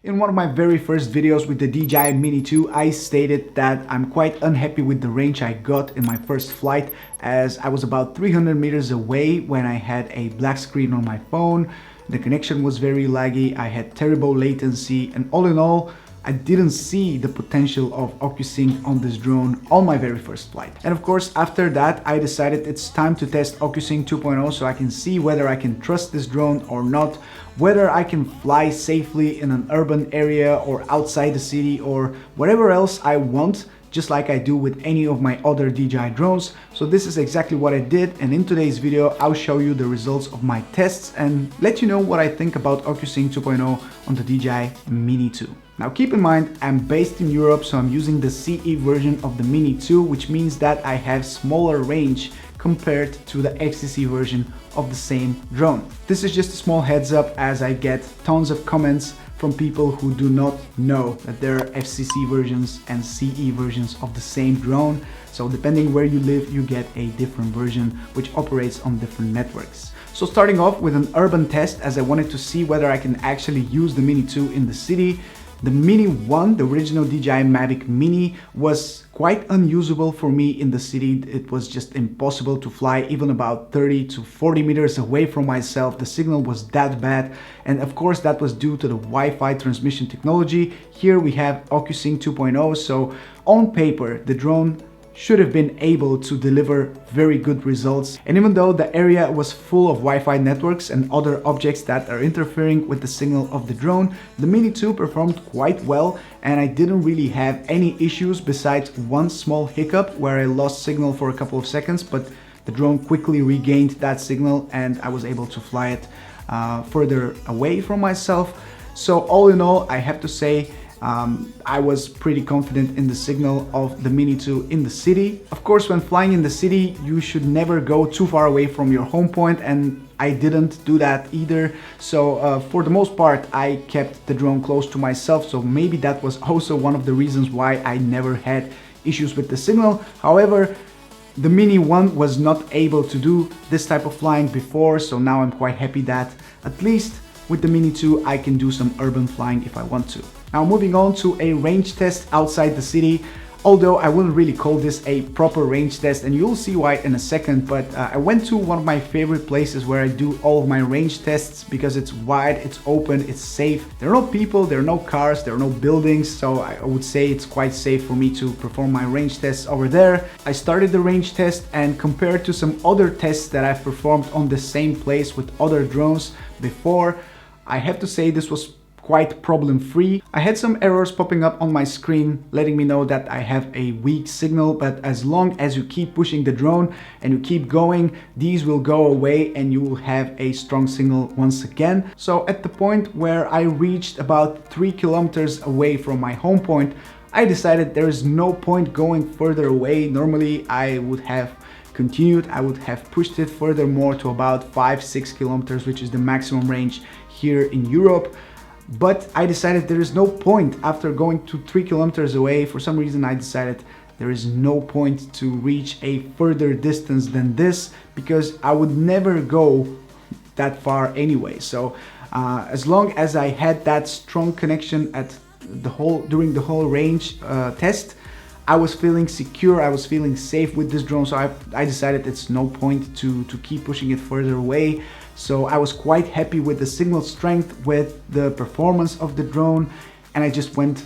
In one of my very first videos with the DJI Mini 2, I stated that I'm quite unhappy with the range I got in my first flight, as I was about 300 meters away when I had a black screen on my phone. The connection was very laggy, I had terrible latency, and all in all, I didn't see the potential of Occusync on this drone on my very first flight. And of course, after that, I decided it's time to test Occusync 2.0 so I can see whether I can trust this drone or not, whether I can fly safely in an urban area or outside the city or whatever else I want, just like I do with any of my other DJI drones. So this is exactly what I did, and in today's video I'll show you the results of my tests and let you know what I think about Occusync 2.0 on the DJI Mini 2. Now keep in mind, I'm based in Europe, so I'm using the CE version of the Mini 2, which means that I have smaller range compared to the XTC version of the same drone. This is just a small heads up, as I get tons of comments from people who do not know that there are FCC versions and CE versions of the same drone. So depending where you live, you get a different version which operates on different networks. So starting off with an urban test, as I wanted to see whether I can actually use the Mini 2 in the city. The Mini 1, the original DJI Mavic Mini, was quite unusable for me in the city. It was just impossible to fly even about 30 to 40 meters away from myself. The signal was that bad, and of course that was due to the Wi-Fi transmission technology. Here we have Occusync 2.0, so on paper the drone should have been able to deliver very good results. And even though the area was full of Wi-Fi networks and other objects that are interfering with the signal of the drone, the Mini 2 performed quite well, and I didn't really have any issues besides one small hiccup where I lost signal for a couple of seconds, but the drone quickly regained that signal and I was able to fly it further away from myself. So all in all, I have to say I was pretty confident in the signal of the Mini 2 in the city. Of course, when flying in the city, you should never go too far away from your home point, and I didn't do that either. So for the most part, I kept the drone close to myself, so maybe that was also one of the reasons why I never had issues with the signal. However, the Mini 1 was not able to do this type of flying before, so now I'm quite happy that at least with the Mini 2 I can do some urban flying if I want to. Now moving on to a range test outside the city, although I wouldn't really call this a proper range test, and you'll see why in a second, but I went to one of my favorite places where I do all of my range tests because it's wide, it's open, it's safe. There are no people, there are no cars, there are no buildings, so I would say it's quite safe for me to perform my range tests over there. I started the range test, and compared to some other tests that I've performed on the same place with other drones before, I have to say this was quite problem-free. I had some errors popping up on my screen letting me know that I have a weak signal, but as long as you keep pushing the drone and you keep going, these will go away and you will have a strong signal once again. So at the point where I reached about 3 kilometers away from my home point, I decided there is no point going further away. Normally I would have continued, I would have pushed it furthermore to about 5-6 kilometers, which is the maximum range here in Europe. But I decided there is no point after going to 3 kilometers away. For some reason I decided there is no point to reach a further distance than this, because I would never go that far anyway. So as long as I had that strong connection at during the whole range test, I was feeling secure, I was feeling safe with this drone, so I decided it's no point to keep pushing it further away. So I was quite happy with the signal strength, with the performance of the drone, and I just went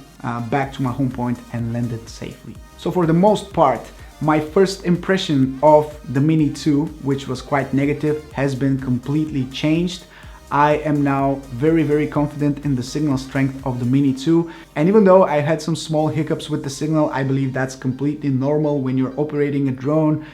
back to my home point and landed safely. So for the most part, my first impression of the Mini 2, which was quite negative, has been completely changed. I am now very confident in the signal strength of the Mini 2, and even though I had some small hiccups with the signal, I believe that's completely normal when you're operating a drone.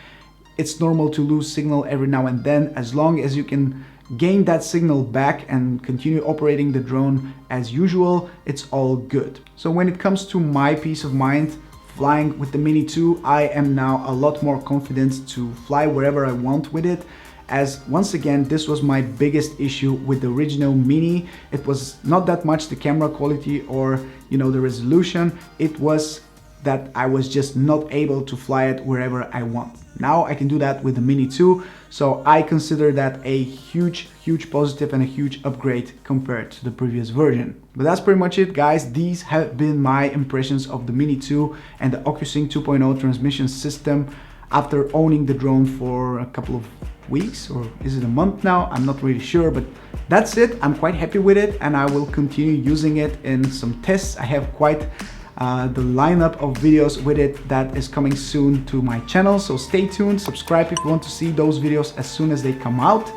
It's normal to lose signal every now and then. As long as you can gain that signal back and continue operating the drone as usual, it's all good. So when it comes to my peace of mind flying with the Mini 2, I am now a lot more confident to fly wherever I want with it, as once again this was my biggest issue with the original Mini. It was not that much the camera quality or the resolution, it was that I was just not able to fly it wherever I want. Now I can do that with the Mini 2, so I consider that a huge positive and a huge upgrade compared to the previous version. But that's pretty much it, guys. These have been my impressions of the Mini 2 and the Occusync 2.0 transmission system after owning the drone for a couple of weeks, or is it a month now? I'm not really sure, but that's it. I'm quite happy with it, and I will continue using it in some tests. I have quite the lineup of videos with it that is coming soon to my channel, so stay tuned, subscribe if you want to see those videos as soon as they come out,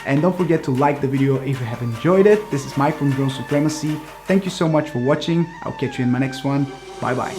and don't forget to like the video if you have enjoyed it. This is Mike from Drone Supremacy. Thank you so much for watching. I'll catch you in my next one. Bye bye.